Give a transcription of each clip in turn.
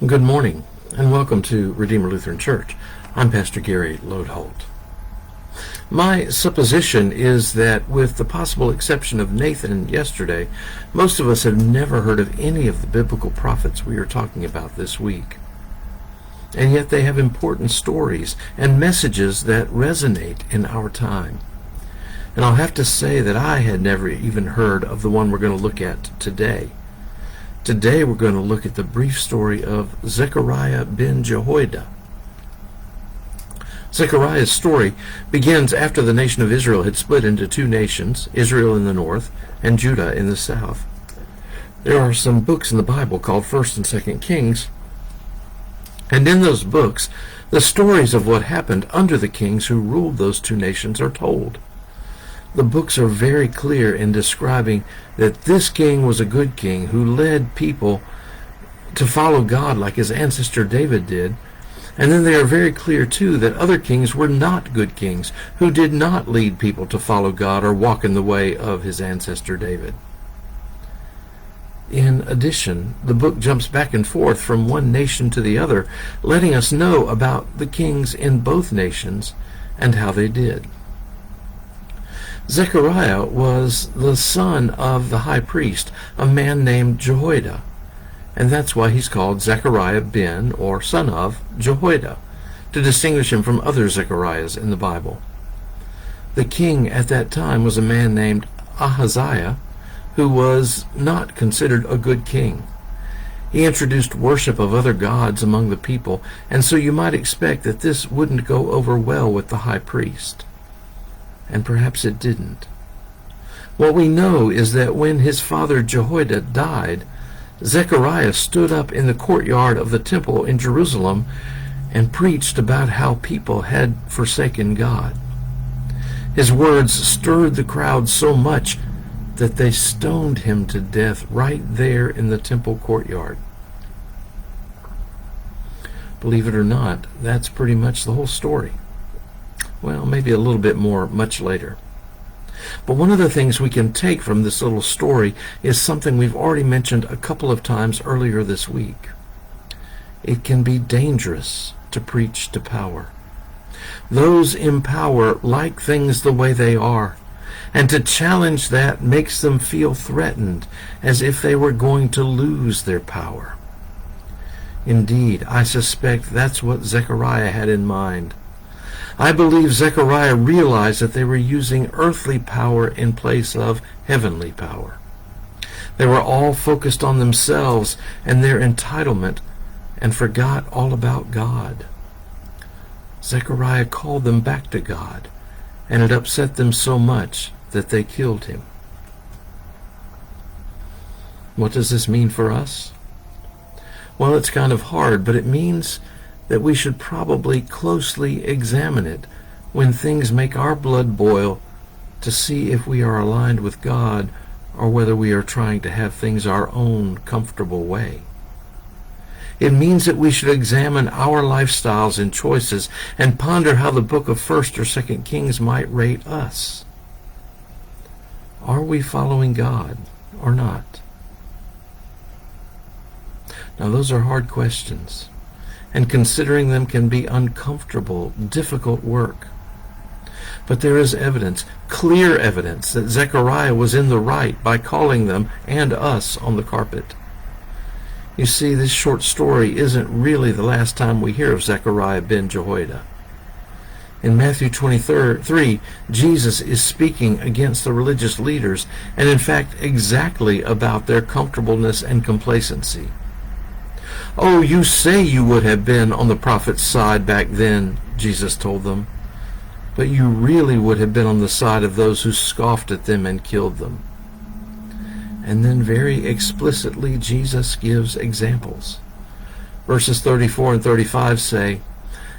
Good morning, and welcome to Redeemer Lutheran Church. I'm Pastor Gary Lodeholt. My supposition is that, with the possible exception of Nathan yesterday, most of us have never heard of any of the biblical prophets we are talking about this week. And yet they have important stories and messages that resonate in our time. And I'll have to say that I had never even heard of the one we're going to look at today. Today we're going to look at the brief story of Zechariah ben Jehoida. Zechariah's story begins after the nation of Israel had split into two nations, Israel in the north and Judah in the south. There are some books in the Bible called 1st and 2nd Kings, and in those books the stories of what happened under the kings who ruled those two nations are told. The books are very clear in describing that this king was a good king who led people to follow God like his ancestor David did. And then they are very clear, too, that other kings were not good kings who did not lead people to follow God or walk in the way of his ancestor David. In addition, the book jumps back and forth from one nation to the other, letting us know about the kings in both nations and how they did. Zechariah was the son of the high priest, a man named Jehoida, and that's why he's called Zechariah ben, or son of, Jehoida, to distinguish him from other Zechariahs in the Bible. The king at that time was a man named Ahaziah, who was not considered a good king. He introduced worship of other gods among the people, and so you might expect that this wouldn't go over well with the high priest. And perhaps it didn't. What we know is that when his father Jehoiada died, Zechariah stood up in the courtyard of the temple in Jerusalem and preached about how people had forsaken God. His words stirred the crowd so much that they stoned him to death right there in the temple courtyard. Believe it or not, that's pretty much the whole story. Well, maybe a little bit more much later. But one of the things we can take from this little story is something we've already mentioned a couple of times earlier this week. It can be dangerous to preach to power. Those in power like things the way they are, and to challenge that makes them feel threatened, as if they were going to lose their power. Indeed, I suspect that's what Zechariah had in mind. I believe Zechariah realized that they were using earthly power in place of heavenly power. They were all focused on themselves and their entitlement and forgot all about God. Zechariah called them back to God, and it upset them so much that they killed him. What does this mean for us? Well, it's kind of hard, but it means that we should probably closely examine it when things make our blood boil to see if we are aligned with God or whether we are trying to have things our own comfortable way. It means that we should examine our lifestyles and choices and ponder how the book of 1st or 2nd Kings might rate us. Are we following God or not? Now, those are hard questions, and considering them can be uncomfortable, difficult work. But there is evidence, clear evidence, that Zechariah was in the right by calling them and us on the carpet. You see, this short story isn't really the last time we hear of Zechariah ben Jehoida. In Matthew 23, Jesus is speaking against the religious leaders, and in fact exactly about their comfortableness and complacency. "Oh, you say you would have been on the prophet's side back then," Jesus told them, "but you really would have been on the side of those who scoffed at them and killed them." And then very explicitly Jesus gives examples. Verses 34 and 35 say,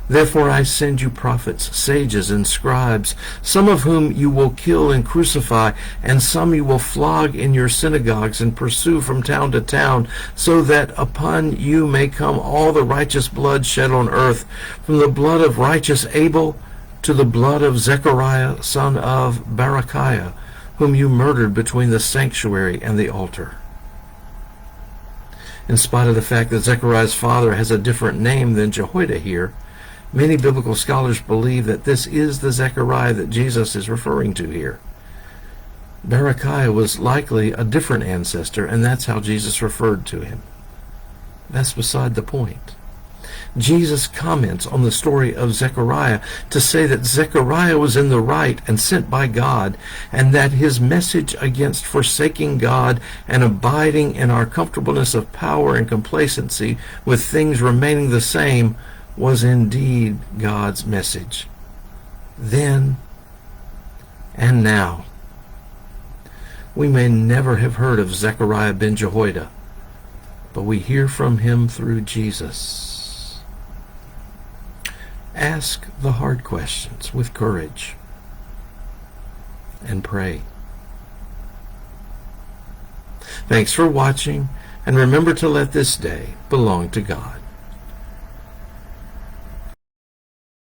"Therefore I send you prophets, sages, and scribes, some of whom you will kill and crucify, and some you will flog in your synagogues and pursue from town to town, so that upon you may come all the righteous blood shed on earth, from the blood of righteous Abel to the blood of Zechariah, son of Berechiah, whom you murdered between the sanctuary and the altar." In spite of the fact that Zechariah's father has a different name than Jehoida here, many biblical scholars believe that this is the Zechariah that Jesus is referring to here. Berechiah was likely a different ancestor, and that's how Jesus referred to him. That's beside the point. Jesus comments on the story of Zechariah to say that Zechariah was in the right and sent by God, and that his message against forsaking God and abiding in our comfortableness of power and complacency with things remaining the same was indeed God's message. Then and now. We may never have heard of Zechariah ben Jehoida, but we hear from him through Jesus. Ask the hard questions with courage and pray. Thanks for watching, and remember to let this day belong to God.